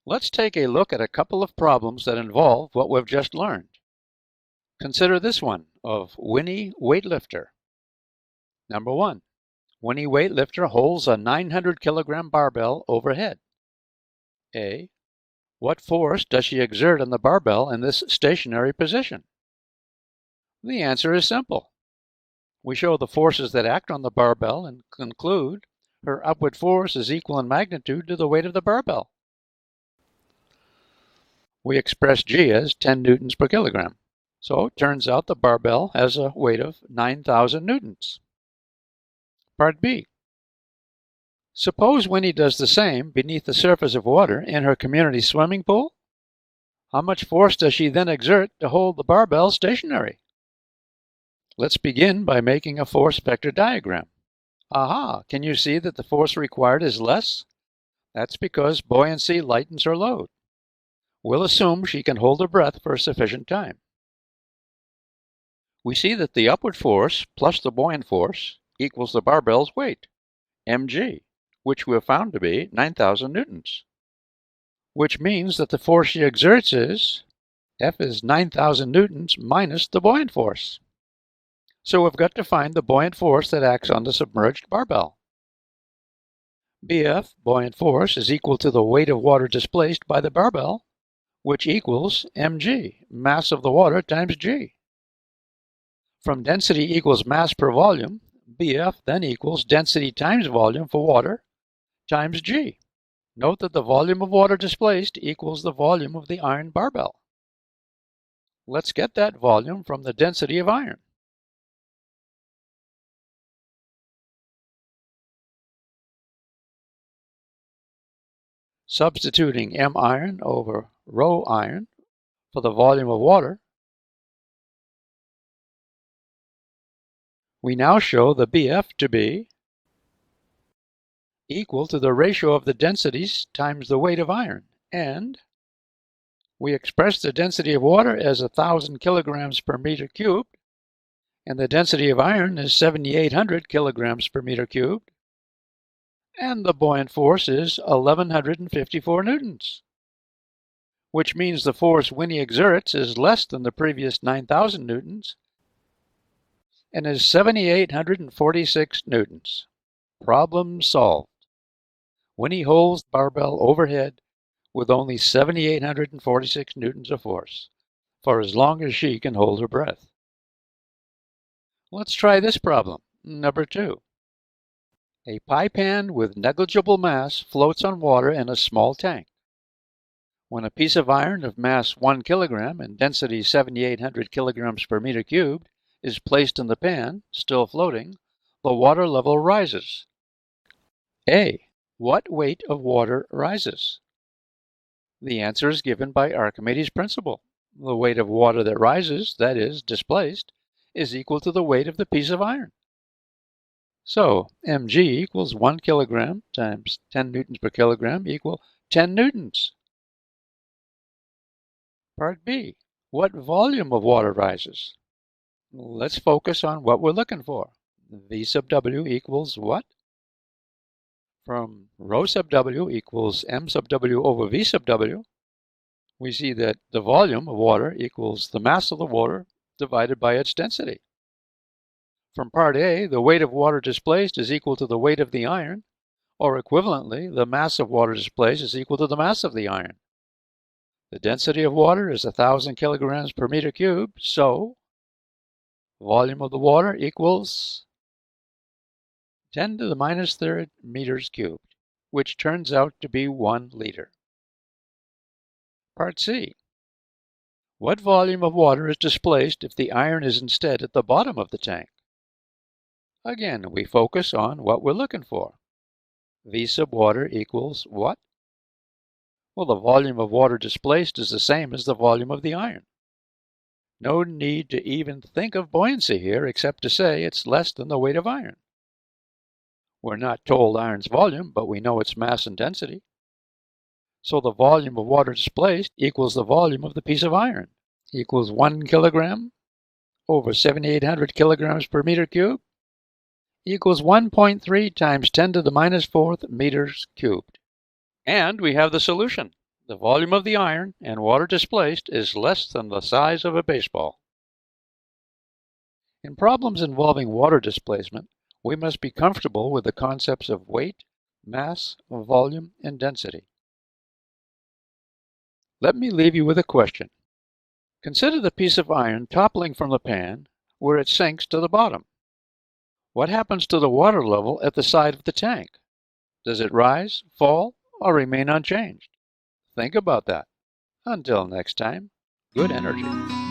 Let's take a look at a couple of problems that involve what we've just learned. Consider this one of Winnie Weightlifter. Number 1. Winnie Weightlifter holds a 900 kilogram barbell overhead. A. What force does she exert on the barbell in this stationary position? The answer is simple. We show the forces that act on the barbell and conclude her upward force is equal in magnitude to the weight of the barbell. We express G as 10 newtons per kilogram. So it turns out the barbell has a weight of 9,000 newtons. Part B. Suppose Winnie does the same beneath the surface of water in her community swimming pool. How much force does she then exert to hold the barbell stationary? Let's begin by making a force vector diagram. Aha! Can you see that the force required is less? That's because buoyancy lightens her load. We'll assume she can hold her breath for a sufficient time. We see that the upward force plus the buoyant force equals the barbell's weight, mg, which we have found to be 9,000 newtons. Which means that the force she exerts is, F is 9,000 newtons minus the buoyant force. So we've got to find the buoyant force that acts on the submerged barbell. BF, buoyant force, is equal to the weight of water displaced by the barbell, which equals mg, mass of the water times g. From density equals mass per volume, BF then equals density times volume for water times g. Note that the volume of water displaced equals the volume of the iron barbell. Let's get that volume from the density of iron. Substituting m iron over rho iron for the volume of water, we now show the BF to be equal to the ratio of the densities times the weight of iron, and we express the density of water as 1,000 kilograms per meter cubed, and the density of iron is 7,800 kilograms per meter cubed, and the buoyant force is 1,154 newtons, which means the force Winnie exerts is less than the previous 9,000 newtons and is 7,846 newtons. Problem solved. Winnie holds the barbell overhead with only 7,846 newtons of force for as long as she can hold her breath. Let's try this problem, number 2. A pie pan with negligible mass floats on water in a small tank. When a piece of iron of mass 1 kilogram and density 7,800 kilograms per meter cubed is placed in the pan, still floating, the water level rises. A. What weight of water rises? The answer is given by Archimedes' principle. The weight of water that rises, that is, displaced, is equal to the weight of the piece of iron. So, mg equals 1 kilogram times 10 newtons per kilogram equal 10 newtons. Part B. What volume of water rises? Let's focus on what we're looking for. V sub W equals what? From rho sub W equals m sub W over V sub W, we see that the volume of water equals the mass of the water divided by its density. From part A, the weight of water displaced is equal to the weight of the iron, or equivalently, the mass of water displaced is equal to the mass of the iron. The density of water is 1,000 kilograms per meter cubed, so volume of the water equals 10 to the minus third meters cubed, which turns out to be 1 liter. Part C. What volume of water is displaced if the iron is instead at the bottom of the tank? Again, we focus on what we're looking for. V sub water equals what? Well, the volume of water displaced is the same as the volume of the iron. No need to even think of buoyancy here except to say it's less than the weight of iron. We're not told iron's volume, but we know its mass and density. So the volume of water displaced equals the volume of the piece of iron, equals 1 kilogram over 7,800 kilograms per meter cubed, equals 1.3 times 10 to the minus 4th meters cubed. And we have the solution. The volume of the iron and water displaced is less than the size of a baseball. In problems involving water displacement, we must be comfortable with the concepts of weight, mass, volume, and density. Let me leave you with a question. Consider the piece of iron toppling from the pan where it sinks to the bottom. What happens to the water level at the side of the tank? Does it rise, fall, or remain unchanged? Think about that. Until next time, good energy.